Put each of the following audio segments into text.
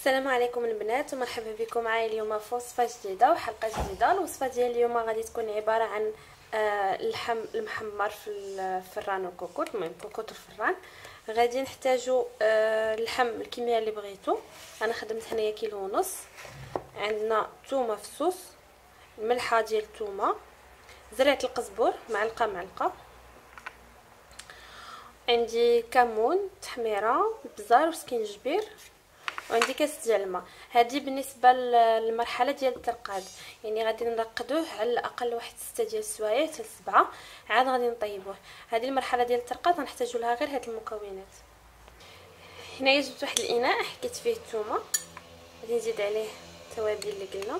السلام عليكم البنات ومرحبا بكم معايا اليوم في وصفه جديده وحلقه جديده. الوصفه ديال اليوم غادي تكون عباره عن اللحم المحمر في الفران والكوكوط. المهم كوكوط الفران. غادي نحتاجوا اللحم الكميه اللي بغيتو. انا خدمت هنايا كيلو ونص. عندنا ثومه فصوص، الملحه ديال الثومه، زرعه القزبر معلقه، عندي كمون، تحميره، بزار وسكينجبير، وعندي كاس ديال الماء. هذه بالنسبه للمرحله ديال الترقاد، يعني غادي نرقدوه على الاقل واحد 6 ديال السوايع حتى 7 عاد غادي نطيبوه. هذه المرحله ديال الترقاد غنحتاجوا لها غير هاد المكونات. هنايا جبت واحد الاناء حكيت فيه الثومه، غادي نزيد عليه التوابل اللي قلنا،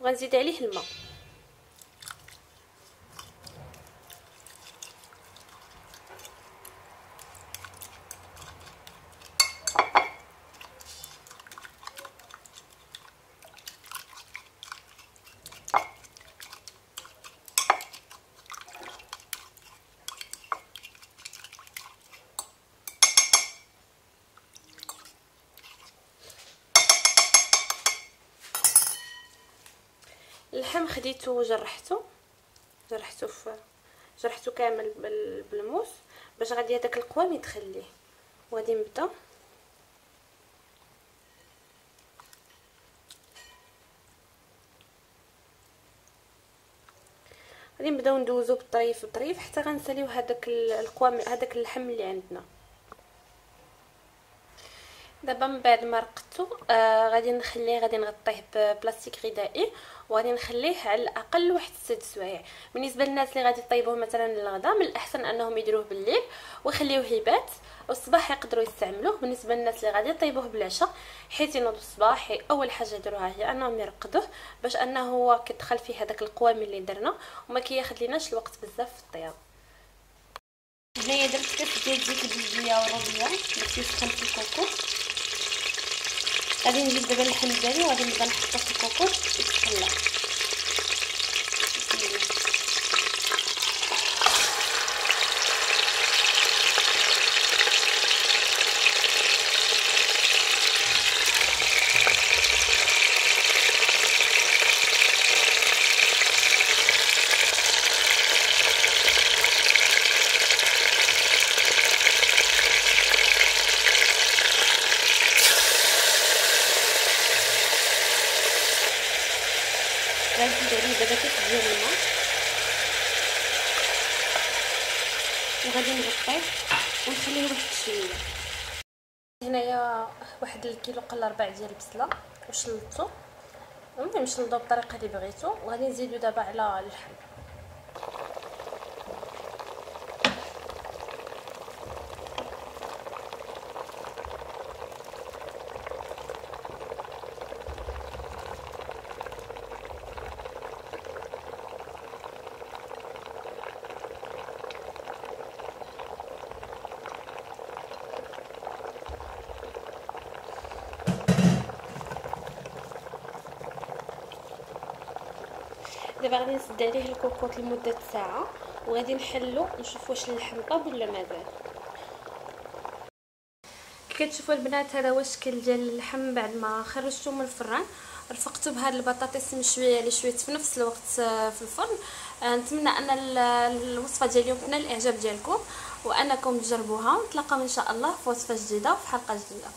وغنزيد عليه الماء. اللحم خديته وجرحته كامل بالموس باش غادي هذاك القوام يدخل ليه. وغادي نبداو ندوزو بطريف حتى غنساليو هذاك القوام، هذاك اللحم اللي عندنا. دابا من بعد ما رقدته غادي نغطيه ببلاستيك غذائي، وغادي نخليه على الاقل واحد 6 سوايع. بالنسبه للناس اللي غادي يطيبوه مثلا للغدا، من الاحسن انهم يديروه بالليل ويخليوه يبات، والصباح يقدروا يستعملوه. بالنسبه للناس اللي غادي يطيبوه بالعشاء، حيت ينوضوا الصباح اول حاجه يديروها هي انهم يرقدوه، باش انه هو كيدخل فيه هذاك القوام اللي درنا وما كياخذ ليناش الوقت بزاف في الطياب. هنايا درت كاس ديال زيت البلديه والروبيه اللي سخن في الكوكوط. غادي نجيب دابا اللحم ديالي وغادي نبدا نحطو في الكوكوط يتحلى. غنزيد عليه دابا كاس ديال الماء وغادي نغطيه ونخليه واحد شويه. هنايا واحد الكيلو قل ربع ديال البصله وشلطو، المهم شلطو بالطريقه اللي بغيتو. وغادي نزيدو دابا على اللحم. دابا غادي نسد عليه الكوكوط لمده ساعه وغادي نحلو نشوف واش اللحم طاب ولا مازال. كي كتشوفوا البنات هذا هو الشكل ديال اللحم بعد ما خرجته من الفران. رفقته بهاد البطاطس مشويه اللي شويت في نفس الوقت في الفرن. نتمنى ان الوصفه ديال اليوم تنال الاعجاب ديالكم وانكم تجربوها. نتلاقاو ان شاء الله في وصفه جديده وفي حلقه جديده.